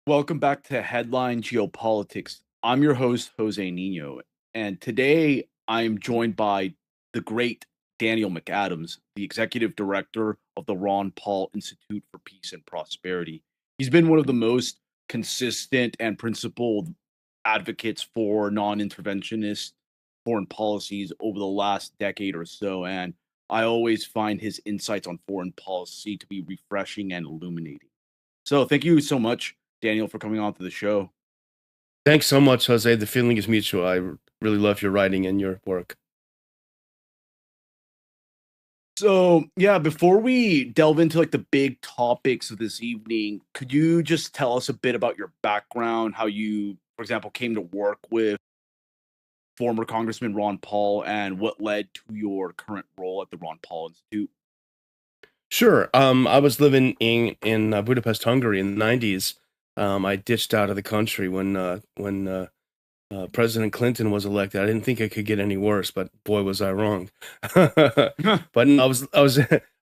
Welcome back to Headline Geopolitics. I'm your host, Jose Nino, and today I am joined by the great Daniel McAdams, the executive director of the Ron Paul Institute for Peace and Prosperity. He's been one of the most consistent and principled advocates for non interventionist foreign policies over the last decade or so, and I always find his insights on foreign policy to be refreshing and illuminating. So, thank you so much, Daniel, for coming on to the show. Thanks so much, Jose. The feeling is mutual. Really love your writing and your work. So, yeah, before we delve into like the big topics of this evening, could you just tell us a bit about your background, how you, for example, came to work with former Congressman Ron Paul and what led to your current role at the Ron Paul Institute? Sure. I was living in Budapest, Hungary in the '90s. I ditched out of the country when President Clinton was elected. I didn't think it could get any worse, but boy, was I wrong. But no, I was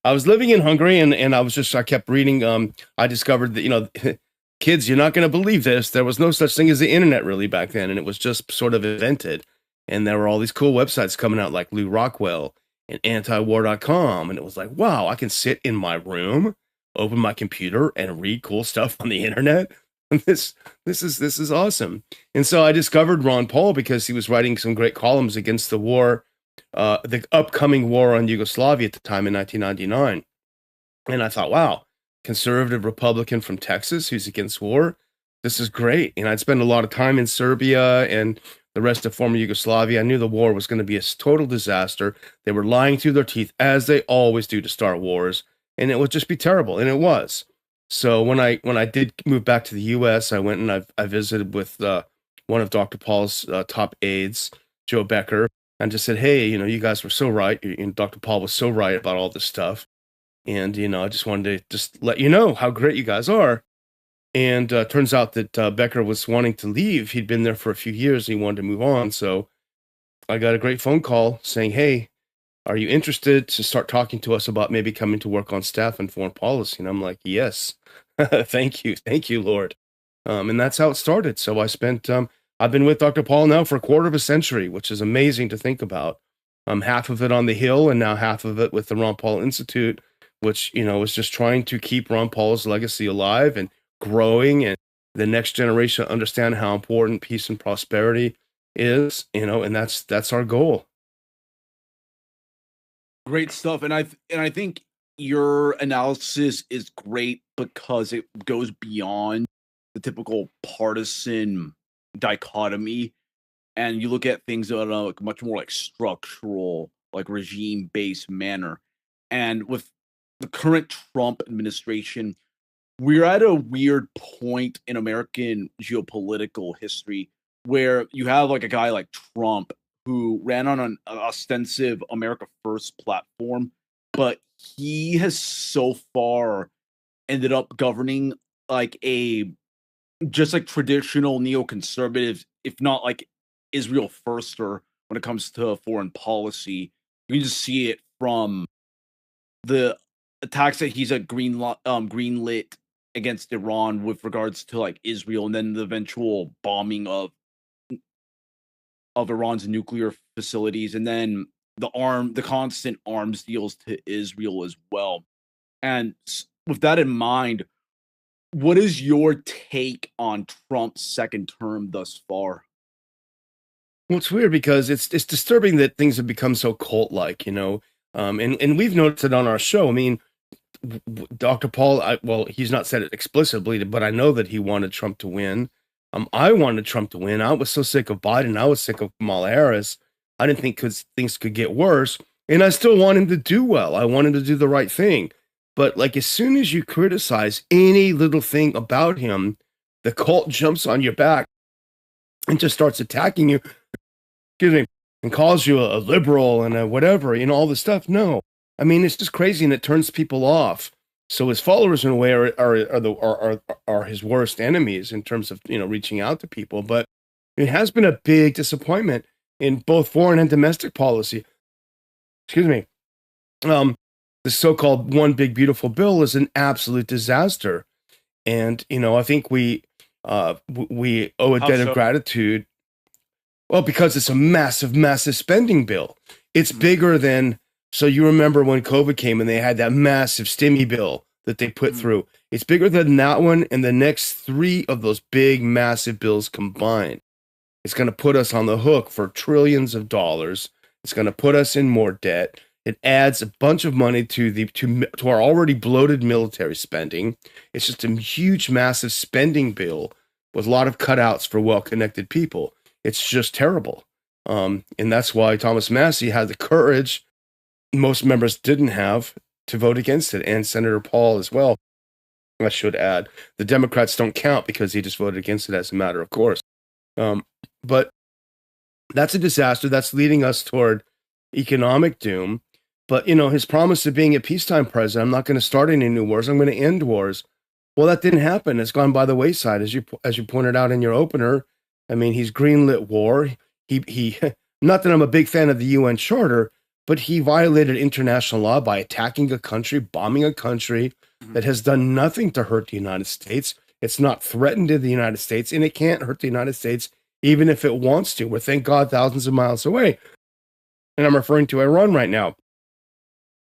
I was living in Hungary, and I kept reading. I discovered that kids, you're not going to believe this. There was no such thing as the internet really back then, and it was just sort of invented. And there were all these cool websites coming out like Lou Rockwell and antiwar.com. And it was like, wow, I can sit in my room, open my computer, and read cool stuff on the internet. And this is awesome. And so I discovered Ron Paul because he was writing some great columns against the war, the upcoming war on Yugoslavia at the time in 1999. And I thought, wow, conservative Republican from Texas who's against war. This is great. And I'd spent a lot of time in Serbia and the rest of former Yugoslavia. I knew the war was going to be a total disaster. They were lying through their teeth, as they always do to start wars, and it would just be terrible. And it was. So when I did move back to the U.S., I went and I visited with one of Dr. Paul's top aides, Joe Becker, and just said, hey, you guys were so right. And Dr. Paul was so right about all this stuff. And, I just wanted to just let you know how great you guys are. And turns out that Becker was wanting to leave. He'd been there for a few years and he wanted to move on. So I got a great phone call saying, hey, are you interested to start talking to us about maybe coming to work on staff and foreign policy? And I'm like, yes, thank you. Thank you, Lord. And that's how it started. So I've been with Dr. Paul now for a quarter of a century, which is amazing to think about. Half of it on the Hill and now half of it with the Ron Paul Institute, which, is just trying to keep Ron Paul's legacy alive and growing, and the next generation understand how important peace and prosperity is, and that's our goal. Great stuff, and I think your analysis is great because it goes beyond the typical partisan dichotomy, and you look at things on a like, much more like structural, like regime based manner. And with the current Trump administration, we're at a weird point in American geopolitical history where you have like a guy like Trump who ran on an ostensive America First platform, but he has so far ended up governing like a just like traditional neoconservative, if not like Israel firster when it comes to foreign policy. You can just see it from the attacks that he's at greenlit against Iran with regards to like Israel, and then the eventual bombing of Iran's nuclear facilities, and then the constant arms deals to Israel as well. And with that in mind, what is your take on Trump's second term thus far? Well, it's weird because it's disturbing that things have become so cult-like, and we've noticed it on our show. I mean, Dr. Paul, well, he's not said it explicitly, but I know that he wanted Trump to win. I wanted Trump to win. I was so sick of Biden. I was sick of Kamala Harris. I didn't think things could get worse, and I still want him to do well. I want him to do the right thing. But like as soon as you criticize any little thing about him, the cult jumps on your back and just starts attacking you. Excuse me, and calls you a liberal and a whatever, all this stuff. No, I mean it's just crazy and it turns people off. So his followers, in a way, are his worst enemies in terms of reaching out to people. But it has been a big disappointment in both foreign and domestic policy. Excuse me. The so-called one big beautiful bill is an absolute disaster, and I think We owe a How debt of so? gratitude. Well, because it's a massive, massive spending bill. It's Mhm. bigger than, so you remember when COVID came and they had that massive stimmy bill that they put Mhm. through. It's bigger than that one and the next three of those big, massive bills combined. It's going to put us on the hook for trillions of dollars. It's going to put us in more debt. It adds a bunch of money to our already bloated military spending. It's just a huge, massive spending bill with a lot of cutouts for well-connected people. It's just terrible. And that's why Thomas Massey had the courage most members didn't have to vote against it, and Senator Paul as well. I should add, the Democrats don't count because he just voted against it as a matter of course. But that's a disaster. That's leading us toward economic doom. But, his promise of being a peacetime president, I'm not going to start any new wars. I'm going to end wars. Well, that didn't happen. It's gone by the wayside, as you pointed out in your opener. I mean, he's greenlit war. He not that I'm a big fan of the UN Charter, but he violated international law by attacking a country, bombing a country Mhm. that has done nothing to hurt the United States. It's not threatened to the United States, and it can't hurt the United States even if it wants to. We're, thank God, thousands of miles away. And I'm referring to Iran right now.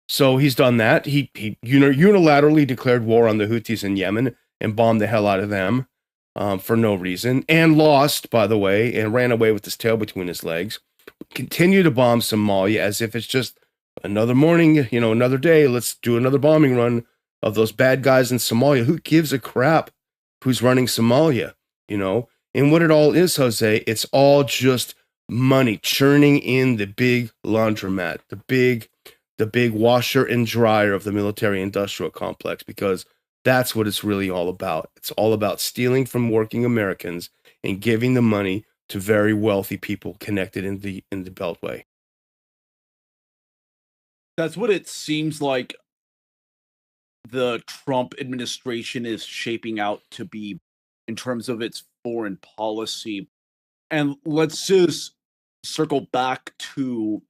So he's done that. He unilaterally declared war on the Houthis in Yemen and bombed the hell out of them for no reason, and lost, by the way, and ran away with his tail between his legs. Continue to bomb Somalia as if it's just another morning, another day. Let's do another bombing run of those bad guys in Somalia. Who gives a crap who's running Somalia, And what it all is, Jose, it's all just money churning in the big laundromat, the big washer and dryer of the military industrial complex, because that's what it's really all about. It's all about stealing from working Americans and giving the money to very wealthy people connected in the Beltway. That's what it seems like the Trump administration is shaping out to be in terms of its foreign policy. And let's just circle back to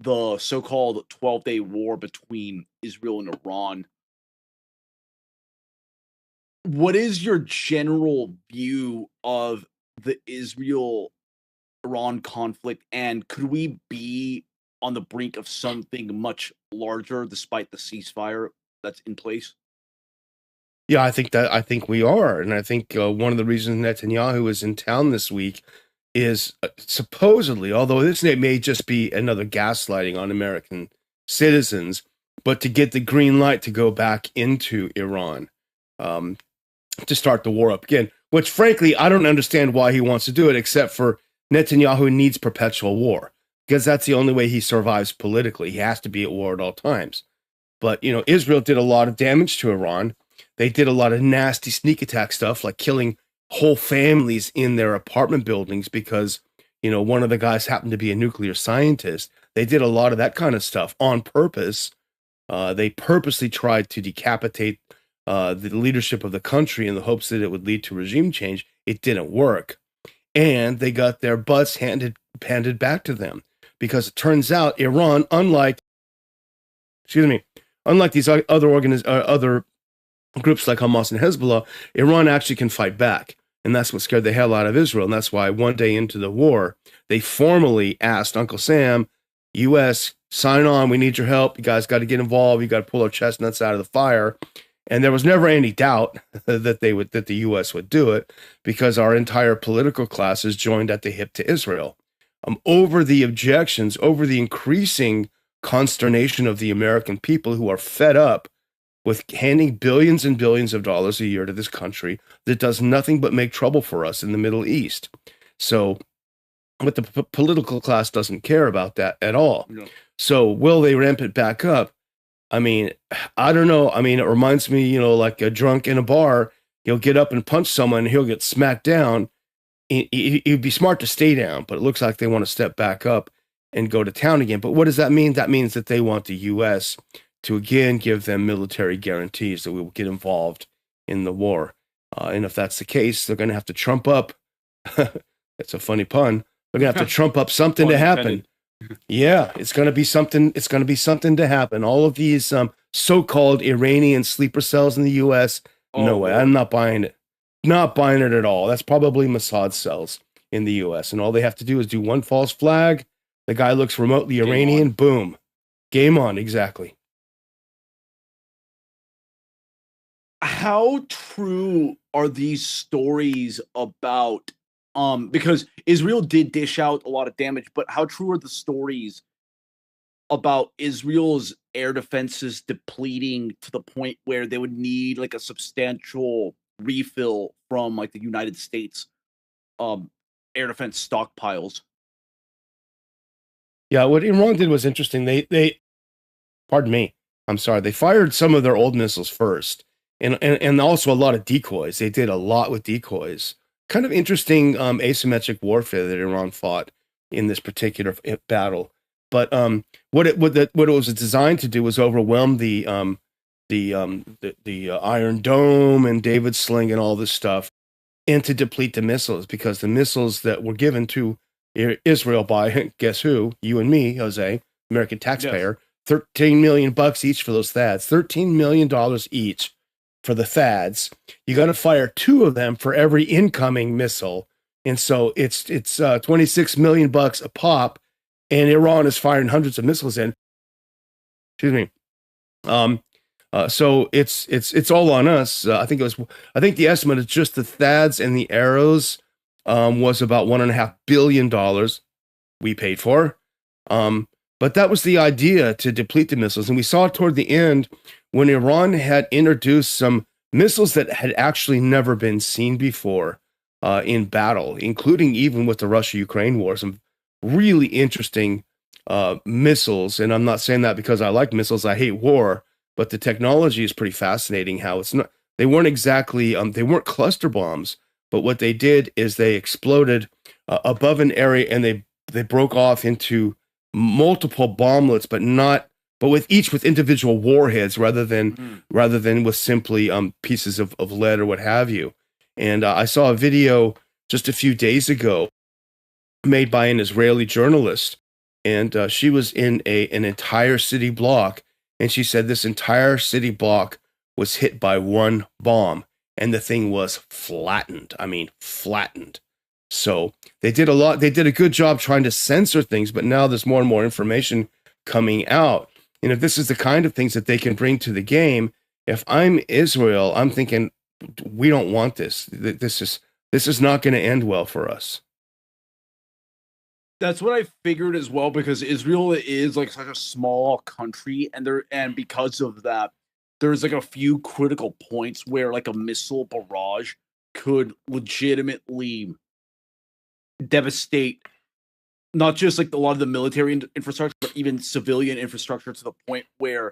the so-called 12-day war between Israel and Iran. What is your general view of the Israel-Iran conflict, and could we be on the brink of something much larger despite the ceasefire that's in place? Yeah, I think we are, and I think one of the reasons Netanyahu is in town this week is supposedly, although this may just be another gaslighting on American citizens, but to get the green light to go back into Iran, to start the war up again. Which, frankly, I don't understand why he wants to do it, except for Netanyahu needs perpetual war because that's the only way he survives politically. He has to be at war at all times. But, Israel did a lot of damage to Iran. They did a lot of nasty sneak attack stuff, like killing whole families in their apartment buildings because, one of the guys happened to be a nuclear scientist. They did a lot of that kind of stuff on purpose. They purposely tried to decapitate the leadership of the country in the hopes that it would lead to regime change. It didn't work. And they got their butts handed back to them because it turns out Iran, unlike these other groups like Hamas and Hezbollah, Iran actually can fight back. And that's what scared the hell out of Israel. And that's why one day into the war, they formally asked Uncle Sam, U.S., sign on. We need your help. You guys got to get involved. You got to pull our chestnuts out of the fire. And there was never any doubt that the U.S. would do it because our entire political class is joined at the hip to Israel. Over the objections, over the increasing consternation of the American people who are fed up with handing billions and billions of dollars a year to this country that does nothing but make trouble for us in the Middle East. So, but the political class doesn't care about that at all. No. So will they ramp it back up? I mean, I don't know. I mean, it reminds me, like a drunk in a bar, he'll get up and punch someone and he'll get smacked down. It'd be smart to stay down, but it looks like they want to step back up and go to town again. But what does that mean? That means that they want the U.S. to again give them military guarantees that we will get involved in the war. And if that's the case, they're going to have to trump up. It's a funny pun. They're going to have to trump up something to happen. Yeah, it's going to be something. It's going to be something to happen. All of these so-called Iranian sleeper cells in the U.S. No way. I'm not buying it. Not buying it at all. That's probably Mossad cells in the US. And all they have to do is do one false flag. The guy looks remotely Iranian. Boom. Game on. Exactly. How true are these stories about because Israel did dish out a lot of damage, but how true are the stories about Israel's air defenses depleting to the point where they would need like a substantial refill from like the United States air defense stockpiles? Yeah, what Iran did was interesting. They pardon me. I'm sorry. They fired some of their old missiles first. And also a lot of decoys. They did a lot with decoys. Kind of interesting asymmetric warfare that Iran fought in this particular battle. But what it was designed to do was overwhelm the Iron Dome and David Sling and all this stuff, and to deplete the missiles, because the missiles that were given to Israel by guess who? You and me, Jose, American taxpayer. Yes. $13 million each for those THAADs. $13 million each for the THAADs. You got to fire 2 of them for every incoming missile, and so it's $26 million a pop. And Iran is firing hundreds of missiles in. Excuse me. So it's all on us. I think the estimate is just the THAADs and the arrows was about $1.5 billion we paid for. But that was the idea, to deplete the missiles. And we saw toward the end when Iran had introduced some missiles that had actually never been seen before in battle, including even with the Russia-Ukraine war, some really interesting missiles. And I'm not saying that because I like missiles. I hate war, but the technology is pretty fascinating. How it's not, they weren't exactly, they weren't cluster bombs, but what they did is they exploded above an area, and they broke off into multiple bomblets, but with individual warheads rather than with simply pieces of lead or what have you. And I saw a video just a few days ago made by an Israeli journalist, and she was in an entire city block, and she said this entire city block was hit by one bomb, and the thing was flattened. I mean, flattened. So they did a good job trying to censor things, but now there's more and more information coming out. And if this is the kind of things that they can bring to the game, if I'm Israel, I'm thinking, we don't want this. This is not going to end well for us. That's what I figured as well, because Israel is like such a small country, and because of that, there's like a few critical points where like a missile barrage could legitimately devastate not just like a lot of the military infrastructure, but even civilian infrastructure, to the point where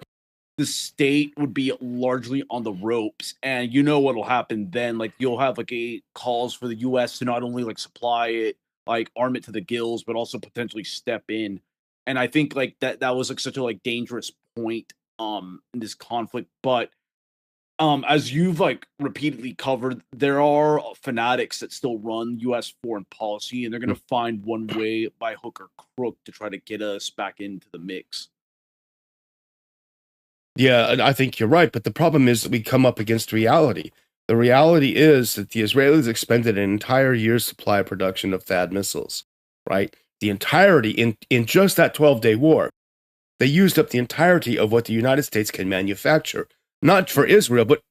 the state would be largely on the ropes. And you know what'll happen then? Like, you'll have like calls for the U.S. to not only like supply it, like arm it to the gills, but also potentially step in. And I think like that was like such a like dangerous point in this conflict. But as you've like repeatedly covered, there are fanatics that still run U.S. foreign policy, and they're going to find one way by hook or crook to try to get us back into the mix. Yeah, I think you're right, but the problem is that we come up against reality. The reality is that the Israelis expended an entire year's supply of production of THAAD missiles, right? The entirety in just that 12-day war. They used up the entirety of what the United States can manufacture, not for Israel, but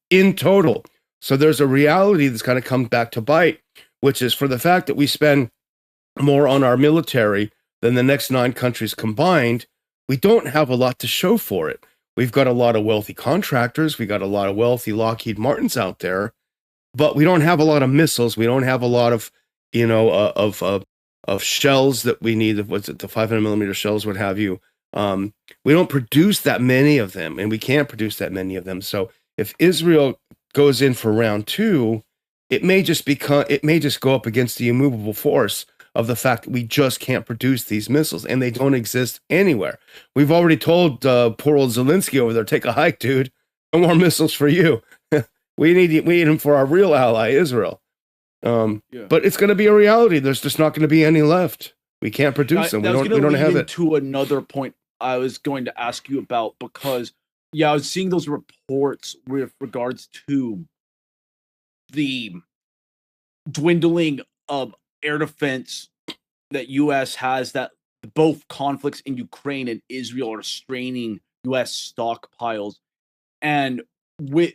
in total. So there's a reality that's going to come back to bite, which is for the fact that we spend more on our military than the next 9 countries combined, we don't have a lot to show for it. We've got a lot of wealthy contractors. We got a lot of wealthy Lockheed Martins out there, but we don't have a lot of missiles. We don't have a lot of, of shells that we need. What's it, the 500 millimeter shells, what have you. We don't produce that many of them, and we can't produce that many of them. So if Israel goes in for round 2, it may just go up against the immovable force of the fact that we just can't produce these missiles, and they don't exist anywhere. We've already told poor old Zelensky over there, take a hike, dude. No more missiles for you. we need them for our real ally, Israel. But it's going to be a reality. There's just not going to be any left. We can't produce them. We don't have it. To another point I was going to ask you about, because I was seeing those reports with regards to the dwindling of air defense that U.S. has, that both conflicts in Ukraine and Israel are straining U.S. stockpiles. And with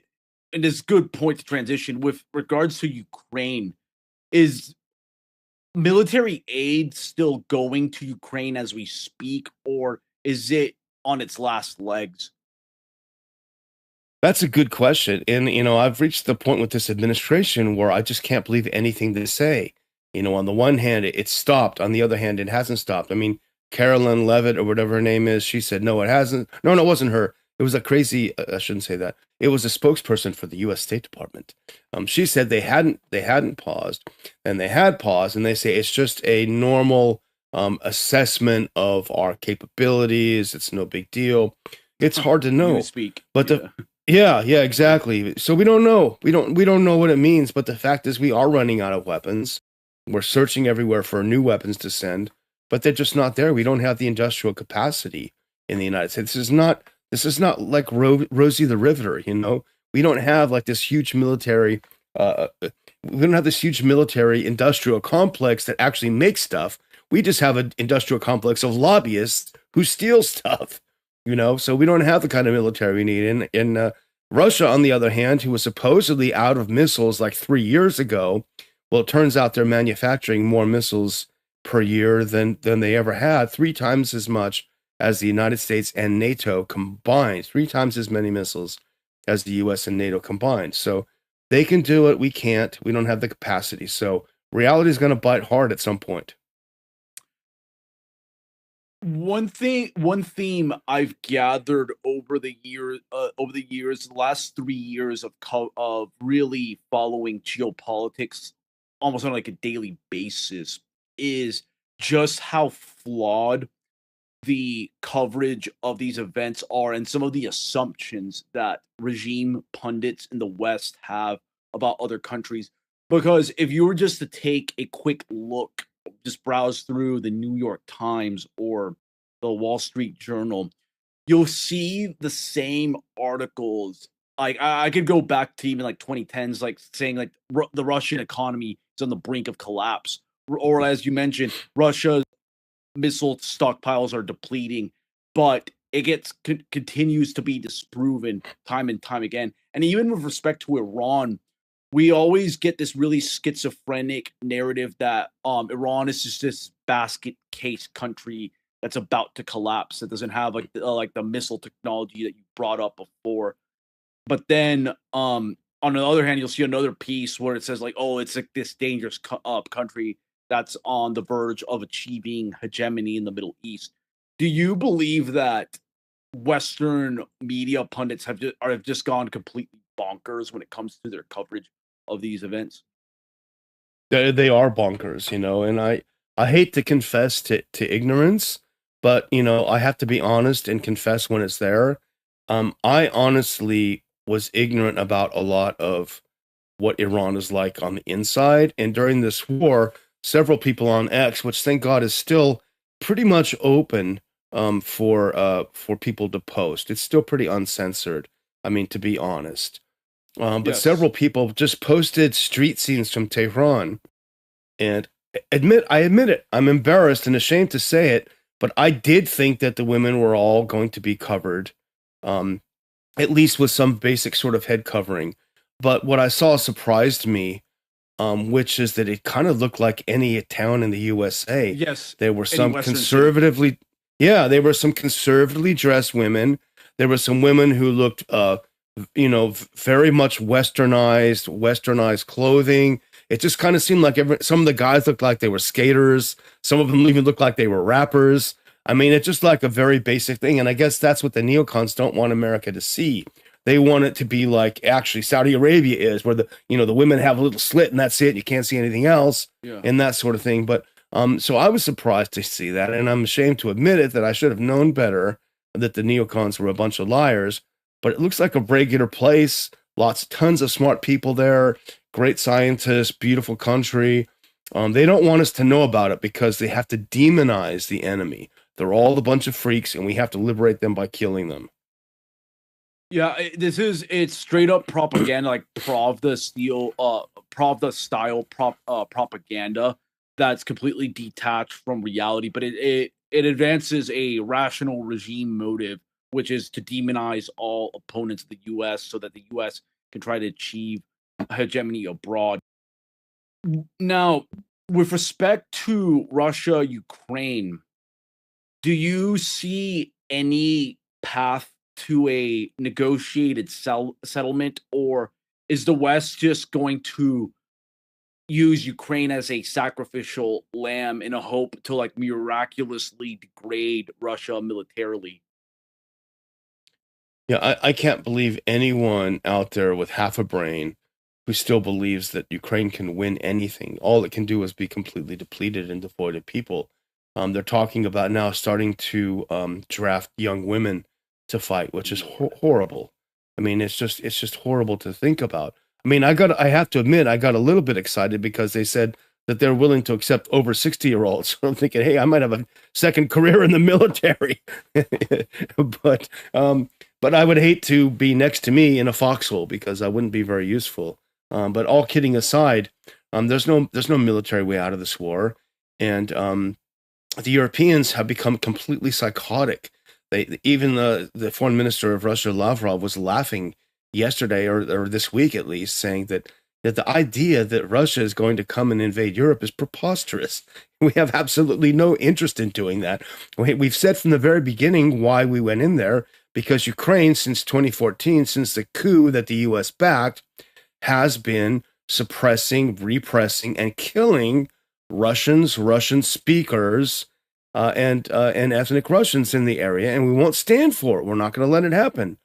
and this good point to transition with regards to Ukraine, is military aid still going to Ukraine as we speak, or is it on its last legs? That's a good question. And, I've reached the point with this administration where I just can't believe anything they say. On the one hand, it's stopped. On the other hand, it hasn't stopped. I mean, Carolyn Levitt or whatever her name is, she said, no, it hasn't. No, no, it wasn't her. It was a crazy, I shouldn't say that. It was a spokesperson for the U.S. State Department. She said they hadn't paused, and they had paused, and they say it's just a normal assessment of our capabilities. It's no big deal. It's hard to know. You speak. But Yeah. yeah, exactly. So we don't know. We don't know what it means, but the fact is we are running out of weapons. We're searching everywhere for new weapons to send, but they're just not there. We don't have the industrial capacity in the United States. This is not like Rosie the Riveter, We don't have like this huge military we don't have this huge military industrial complex that actually makes stuff. We just have an industrial complex of lobbyists who steal stuff. So we don't have the kind of military we need. In Russia, on the other hand, who was supposedly out of missiles like 3 years ago, well, it turns out they're manufacturing more missiles per year than they ever had, 3 times as much as the United States and NATO combined, 3 times as many missiles as the U.S. and NATO combined. So they can do it. We can't. We don't have the capacity. So reality is going to bite hard at some point. One theme I've gathered over the years, the last 3 years of really following geopolitics almost on like a daily basis, is just how flawed the coverage of these events are, and some of the assumptions that regime pundits in the West have about other countries. Because if you were just to take a quick look, just browse through the New York Times or the Wall Street Journal, you'll see the same articles. Like I could go back to even like 2010s, like saying like the Russian economy is on the brink of collapse, or as you mentioned, Russia missile stockpiles are depleting, but it continues to be disproven time and time again. And even with respect to Iran, we always get this really schizophrenic narrative that Iran is just this basket case country that's about to collapse, that doesn't have like the missile technology that you brought up before. But then on the other hand, you'll see another piece where it says like, oh, it's like this dangerous country that's on the verge of achieving hegemony in the Middle East. Do you believe that Western media pundits have just gone completely bonkers when it comes to their coverage of these events? They are bonkers, and I hate to confess to ignorance, but I have to be honest and confess when it's there. I honestly was ignorant about a lot of what Iran is like on the inside, and during this war, several people on X, which thank God is still pretty much open for people to post. It's still pretty uncensored. I mean, to be honest. But Yes. several people just posted street scenes from Tehran, and I admit it. I'm embarrassed and ashamed to say it, but I did think that the women were all going to be covered, um, at least with some basic sort of head covering. But what I saw surprised me, which is that it kind of looked like any town in the USA. Yes. There were Any some Western city. yeah, there were some conservatively dressed women. There were some women who looked, very much westernized clothing. It just kind of seemed like some of the guys looked like they were skaters. Some of them even looked like they were rappers. I mean, it's just like a very basic thing. And I guess that's what the neocons don't want America to see. They want it to be like actually Saudi Arabia is, where the women have a little slit and that's it. You can't see anything else, Yeah. and that sort of thing. But so I was surprised to see that, and I'm ashamed to admit it, that I should have known better, that the neocons were a bunch of liars. But it looks like a regular place. Tons of smart people there, great scientists, beautiful country. They don't want us to know about it because they have to demonize the enemy. They're all a bunch of freaks, and we have to liberate them by killing them. Yeah, it's straight up propaganda, like Pravda style propaganda that's completely detached from reality, but it advances a rational regime motive, which is to demonize all opponents of the U.S. so that the U.S. can try to achieve hegemony abroad. Now, with respect to Russia, Ukraine, do you see any path to a negotiated settlement, or is the West just going to use Ukraine as a sacrificial lamb in a hope to like miraculously degrade Russia militarily? Yeah, I can't believe anyone out there with half a brain who still believes that Ukraine can win anything. All it can do is be completely depleted and devoid of people. They're talking about now starting to draft young women to fight, which is horrible. I mean, it's just horrible to think about. I mean, I have to admit, I got a little bit excited because they said that they're willing to accept over 60-year-olds. I'm thinking, hey, I might have a second career in the military. but but I would hate to be next to me in a foxhole because I wouldn't be very useful. But all kidding aside, there's no military way out of this war, and the Europeans have become completely psychotic. Even the foreign minister of Russia, Lavrov, was laughing yesterday or this week at least, saying that the idea that Russia is going to come and invade Europe is preposterous. We have absolutely no interest in doing that. We've said from the very beginning why we went in there, because Ukraine, since 2014, since the coup that the U.S. backed, has been suppressing, repressing, and killing Russians, Russian speakers, and ethnic Russians in the area, and we won't stand for it. We're not going to let it happen.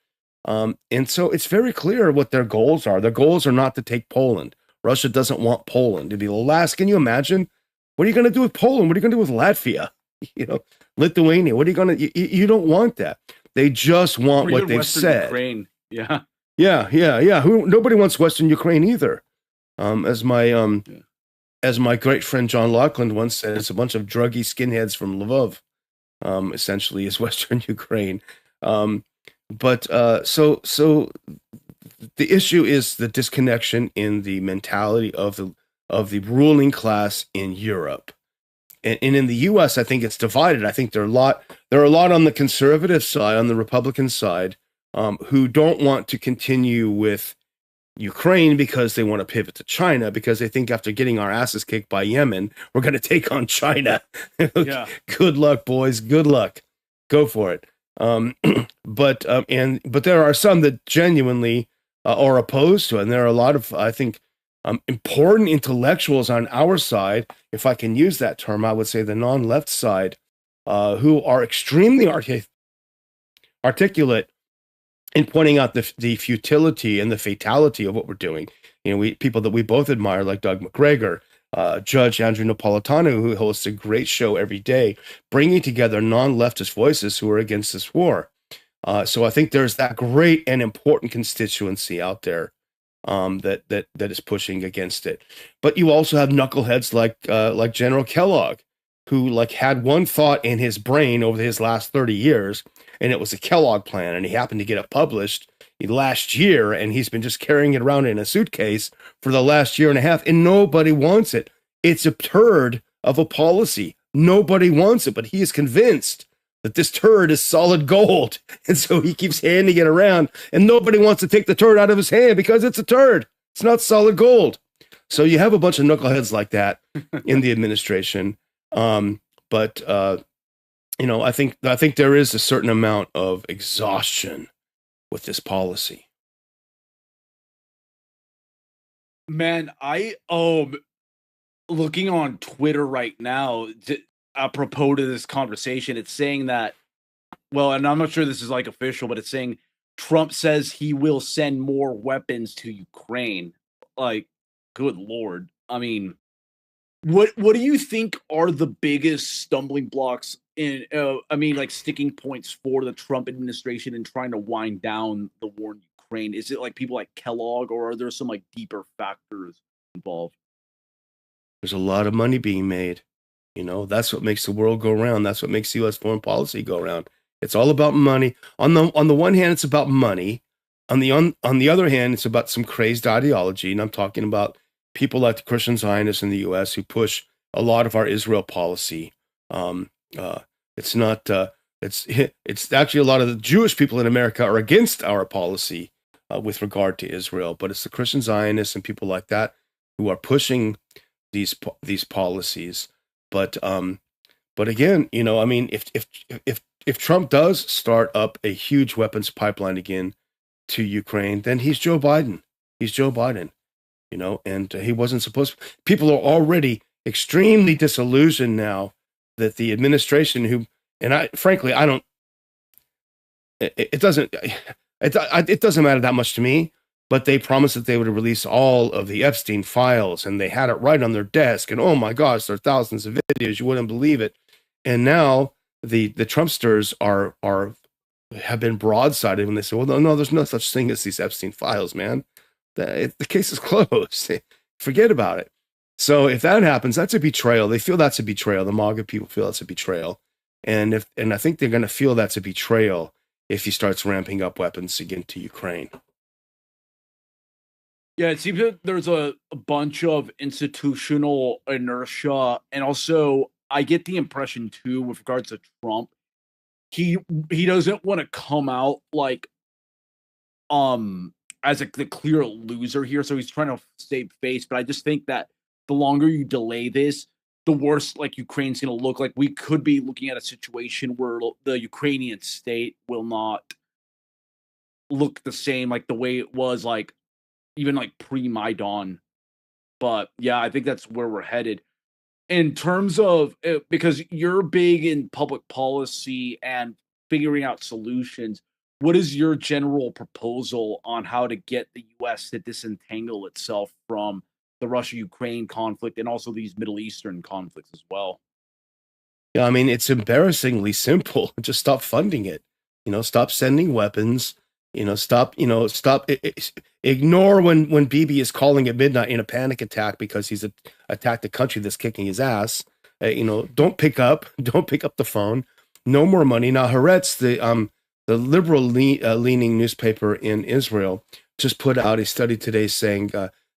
And so it's very clear what their goals are. Their goals are not to take Poland. Russia doesn't want Poland to be the last. Can you imagine? What are you going to do with Poland? What are you going to do with Latvia? You know, Lithuania. What are you going to? You don't want that. They just want what they've Western said. Ukraine. Yeah. Yeah. Nobody wants Western Ukraine either. As my great friend John Laughlin once said, it's a bunch of druggy skinheads from Lvov. Essentially, is Western Ukraine. So the issue is the disconnection in the mentality of the ruling class in Europe. And in the U.S., I think it's divided. I think there are a lot on the conservative side, on the Republican side, who don't want to continue with Ukraine because they want to pivot to China, because they think after getting our asses kicked by Yemen, we're going to take on China. Yeah. Good luck, boys. Good luck. Go for it. But there are some that genuinely are opposed to it, and there are a lot of, I think, important intellectuals on our side, if I can use that term. I would say the non-left side, who are extremely articulate in pointing out the futility and the fatality of what we're doing. You know, people that we both admire, like Doug McGregor, Judge Andrew Napolitano, who hosts a great show every day, bringing together non-leftist voices who are against this war. So I think there's that great and important constituency out there that is pushing against it. But you also have knuckleheads like General Kellogg, who had one thought in his brain over his last 30 years, and it was a Kellogg plan, and he happened to get it published last year, and he's been just carrying it around in a suitcase for the last year and a half, and nobody wants it. It's a turd of a policy. Nobody wants it, but he is convinced that this turd is solid gold, and so he keeps handing it around, and nobody wants to take the turd out of his hand because it's a turd. It's not solid gold. So you have a bunch of knuckleheads like that in the administration. But I think there is a certain amount of exhaustion with this policy. Man, I looking on Twitter right now, apropos to this conversation, it's saying that, well, and I'm not sure this is official, but it's saying Trump says he will send more weapons to Ukraine. Good Lord. I mean, what do you think are the biggest stumbling blocks in, sticking points for the Trump administration in trying to wind down the war in Ukraine? Is it people like Kellogg, or are there some deeper factors involved? There's a lot of money being made. That's what makes the world go round. That's what makes U.S. foreign policy go round. It's all about money. On the one hand, it's about money. On the other hand, it's about some crazed ideology, and I'm talking about people like the Christian Zionists in the U.S. who push a lot of our Israel policy. Um, it's not. It's actually a lot of the Jewish people in America are against our policy with regard to Israel, but it's the Christian Zionists and people like that who are pushing these policies. But but again, I mean, if Trump does start up a huge weapons pipeline again to Ukraine, then he's Joe Biden. He's Joe Biden, and he wasn't supposed to. People are already extremely disillusioned now that the administration and frankly, I don't, it doesn't, it doesn't matter that much to me, but they promised that they would release all of the Epstein files and they had it right on their desk. And oh my gosh, there are thousands of videos. You wouldn't believe it. And now the Trumpsters have been broadsided when they say, well, no, there's no such thing as these Epstein files, man. The case is closed. Forget about it. So if that happens, that's a betrayal. They feel that's a betrayal. The MAGA people feel that's a betrayal. And I think they're going to feel that's a betrayal if he starts ramping up weapons again to Ukraine. Yeah, it seems that there's a bunch of institutional inertia, and also I get the impression too, with regards to Trump, he doesn't want to come out like as the clear loser here, so he's trying to save face. But I just think that the longer you delay this, the worse like Ukraine's going to look. Like we could be looking at a situation where the Ukrainian state will not look the same like the way it was like even like pre-Maidan. But yeah, I think that's where we're headed in terms of because you're big in public policy and figuring out solutions. What is your general proposal on how to get the U.S. to disentangle itself from the Russia-Ukraine conflict and also these Middle Eastern conflicts as well? Yeah, I mean, it's embarrassingly simple. Just stop funding it. Stop sending weapons. Stop. Ignore when Bibi is calling at midnight in a panic attack because he's attacked a country that's kicking his ass. Don't pick up. Don't pick up the phone. No more money. Now, Haaretz, the liberal leaning newspaper in Israel, just put out a study today saying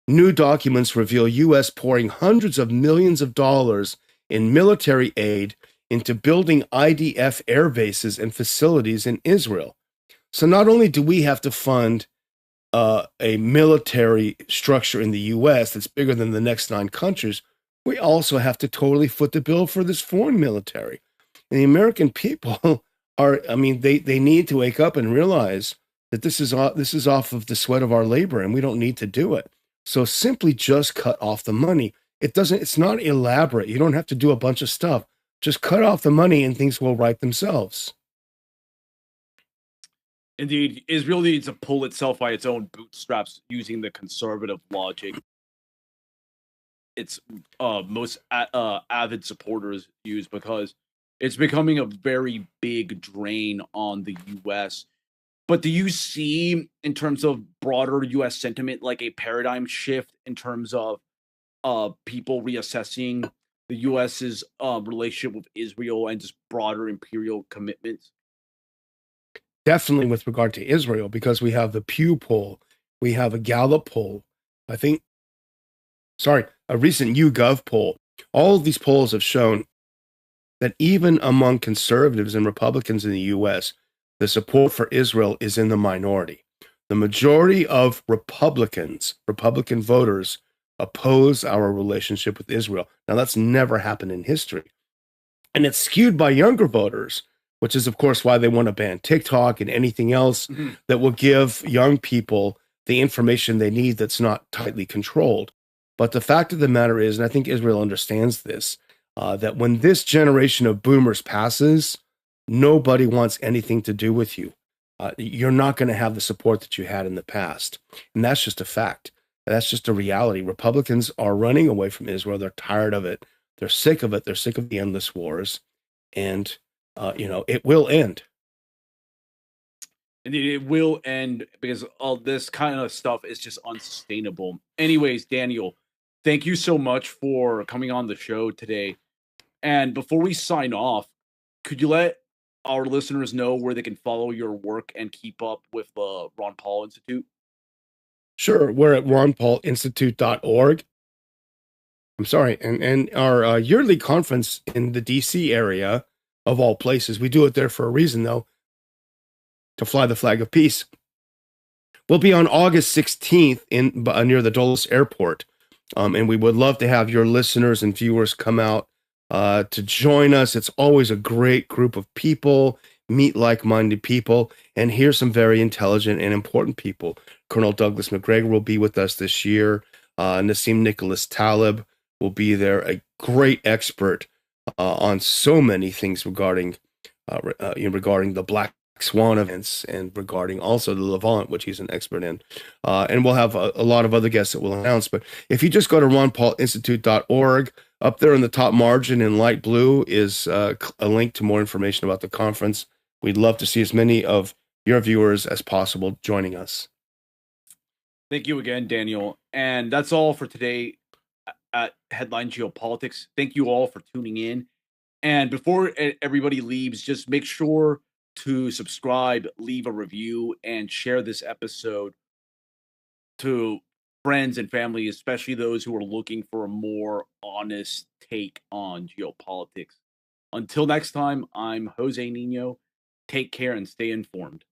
new documents reveal U.S. pouring hundreds of millions of dollars in military aid into building IDF air bases and facilities in Israel. So not only do we have to fund a military structure in the U.S. that's bigger than the next 9 countries, we also have to totally foot the bill for this foreign military. And the American people they need to wake up and realize that this is off of the sweat of our labor, and we don't need to do it. So simply just cut off the money. It's not elaborate. You don't have to do a bunch of stuff. Just cut off the money and things will right themselves. Indeed, Israel needs to pull itself by its own bootstraps using the conservative logic its most avid supporters use, because it's becoming a very big drain on the U.S. But do you see, in terms of broader U.S. sentiment, like a paradigm shift in terms of people reassessing the U.S.'s relationship with Israel and just broader imperial commitments? Definitely with regard to Israel, because we have the Pew poll, we have a Gallup poll, a recent YouGov poll. All of these polls have shown that even among conservatives and Republicans in the U.S., the support for Israel is in the minority. The majority of Republican voters, oppose our relationship with Israel. Now, that's never happened in history. And it's skewed by younger voters, which is, of course, why they want to ban TikTok and anything else that will give young people the information they need that's not tightly controlled. But the fact of the matter is, and I think Israel understands this, that when this generation of boomers passes, nobody wants anything to do with you. You're not going to have the support that you had in the past. And that's just a fact. That's just a reality. Republicans are running away from Israel. They're tired of it. They're sick of it. They're sick of the endless wars. And, it will end. Indeed, it will end, because all this kind of stuff is just unsustainable. Anyways, Daniel, thank you so much for coming on the show today. And before we sign off, could you let our listeners know where they can follow your work and keep up with the Ron Paul Institute? Sure, we're at ronpaulinstitute.org. I'm sorry, and our yearly conference in the DC area, of all places, we do it there for a reason, though, to fly the flag of peace. We'll be on August 16th in near the Dulles Airport, and we would love to have your listeners and viewers come out to join us. It's always a great group of people, meet like-minded people, and hear some very intelligent and important people. Colonel Douglas McGregor will be with us this year. Nassim Nicholas Taleb will be there, a great expert on so many things regarding regarding the Black Swan events and regarding also the Levant, which he's an expert in. And we'll have a lot of other guests that we'll announce. But if you just go to ronpaulinstitute.org, up there in the top margin in light blue is a link to more information about the conference. We'd love to see as many of your viewers as possible joining us. Thank you again, Daniel. And that's all for today at Headline Geopolitics. Thank you all for tuning in. And before everybody leaves, just make sure to subscribe, leave a review, and share this episode to friends and family, especially those who are looking for a more honest take on geopolitics. Until next time, I'm Jose Nino. Take care and stay informed.